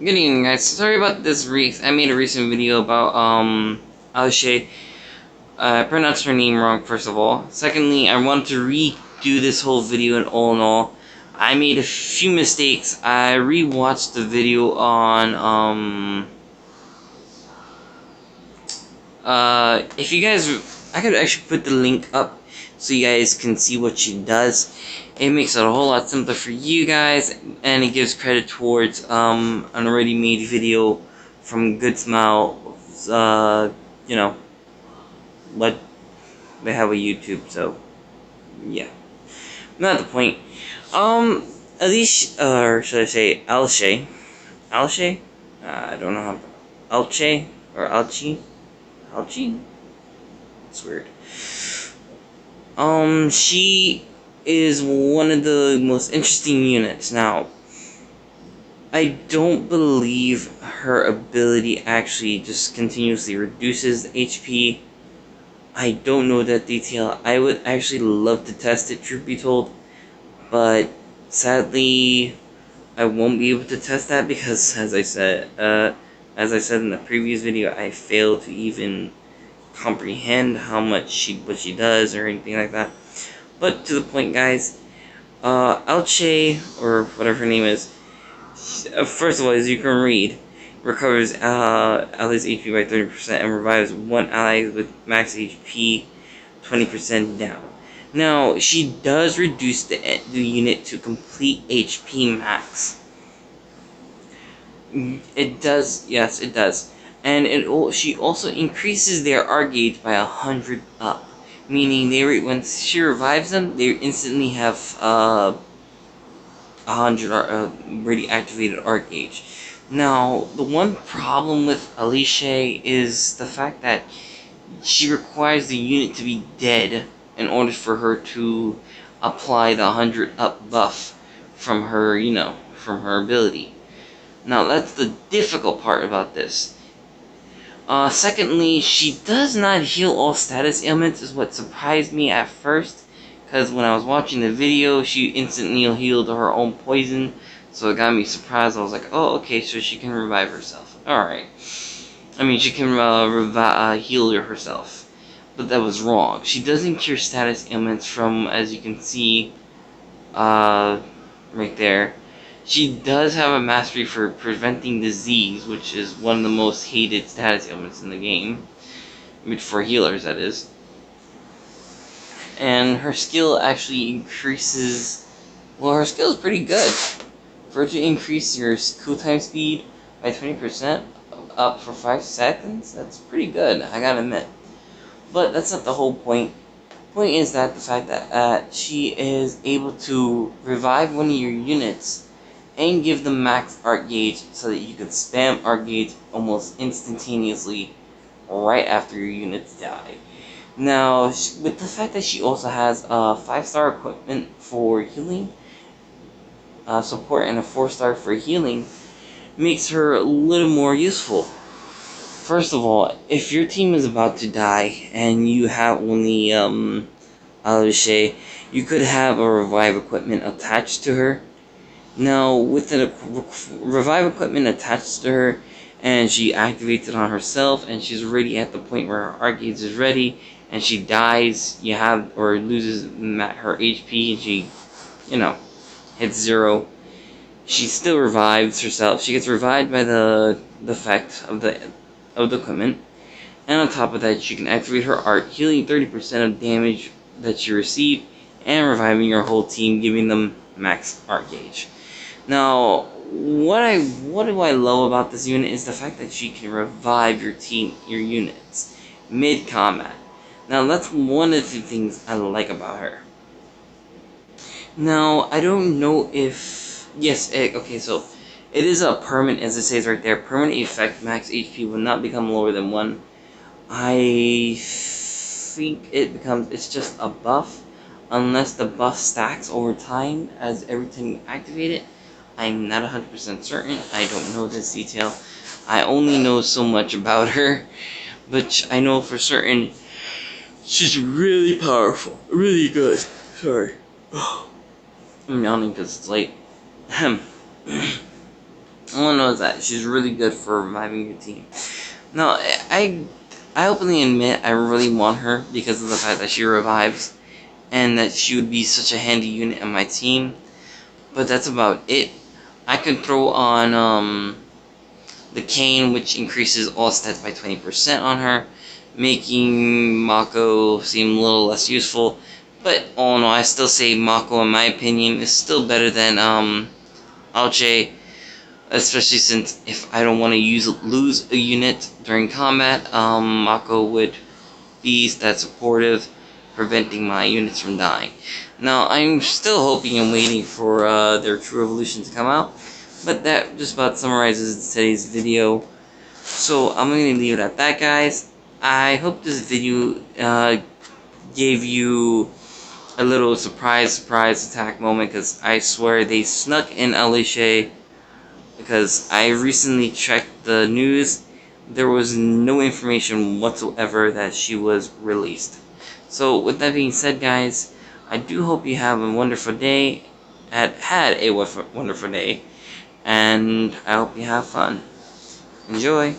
Good evening, guys. Sorry about this. I made a recent video about Alche. I pronounced her name wrong, first of all. Secondly, I wanted to redo this whole video, and all in all, I made a few mistakes. I rewatched the video on if you guys, I could actually put the link up so you guys can see what she does. It makes it a whole lot simpler for you guys, and it gives credit towards an already made video from Good Smile. You know, but they have a YouTube, so yeah. Not the point. Alicia, or should I say Alche? Alche? I don't know how. Alche or Alchi? Alchi? It's weird. She is one of the most interesting units. Now, I don't believe her ability actually just continuously reduces HP. I don't know that detail. I would actually love to test it, truth be told, but sadly, I won't be able to test that because, as I said in the previous video, I failed to even comprehend how much what she does or anything like that. But to the point, guys, Alche, or whatever her name is, first of all, as you can read, recovers allies' HP by 30% and revives one ally with max HP 20% down. Now, she does reduce the unit to complete HP max. It does, yes, it does. And she also increases their R gauge by 100 up. Meaning, when she revives them, they instantly have 100 already activated R gauge. Now, the one problem with Alche is the fact that she requires the unit to be dead in order for her to apply the 100 up buff from her, from her ability. Now, that's the difficult part about this. Secondly, she does not heal all status ailments, is what surprised me at first. Because when I was watching the video, she instantly healed her own poison. So it got me surprised. I was like, oh, okay, so she can revive herself. Alright. I mean, she can heal herself. But that was wrong. She doesn't cure status ailments from, as you can see, right there. She does have a mastery for preventing disease, which is one of the most hated status ailments in the game. For healers, that is. And her skill actually increases... Well, her skill is pretty good. For her to increase your cooltime speed by 20% up for 5 seconds, that's pretty good, I gotta admit. But that's not the whole point. The point is that the fact that she is able to revive one of your units and give them max art gauge so that you can spam art gauge almost instantaneously right after your units die. Now, with the fact that she also has 5-star equipment for healing support and a 4-star for healing, makes her a little more useful. First of all, if your team is about to die and you have only Alche, you could have a revive equipment attached to her. Now, with the revive equipment attached to her, and she activates it on herself, and she's already at the point where her art gauge is ready, and she dies, or loses her HP, and she, hits 0. She still revives herself. She gets revived by the effect of the equipment, and on top of that, she can activate her art, healing 30% of damage that you receive, and reviving your whole team, giving them max art gauge. Now, what do I love about this unit is the fact that she can revive your units mid-combat. Now, that's one of the things I like about her. Now, I don't know if... Yes, okay, so it is a permanent, as it says right there, permanent effect, max HP will not become lower than 1. I think it's just a buff, unless the buff stacks over time as every time you activate it. I'm not 100% certain. I don't know this detail. I only know so much about her, but I know for certain she's really powerful, really good. Sorry. I'm yawning because it's late. Well, everyone knows that she's really good for reviving your team. No, I openly admit I really want her because of the fact that she revives and that she would be such a handy unit on my team. But that's about it. I could throw on the cane, which increases all stats by 20% on her, making Mako seem a little less useful. But all in all, I still say Mako, in my opinion, is still better than Alche, especially since if I don't want to lose a unit during combat, Mako would be that supportive, preventing my units from dying. Now, I'm still hoping and waiting for their true evolution to come out, but that just about summarizes today's video. So I'm going to leave it at that, guys. I hope this video gave you a little surprise attack moment, because I swear they snuck in Alche, because I recently checked the news. There was no information whatsoever that she was released. So with that being said, guys, I do hope you have a wonderful day, had a wonderful day, and I hope you have fun. Enjoy!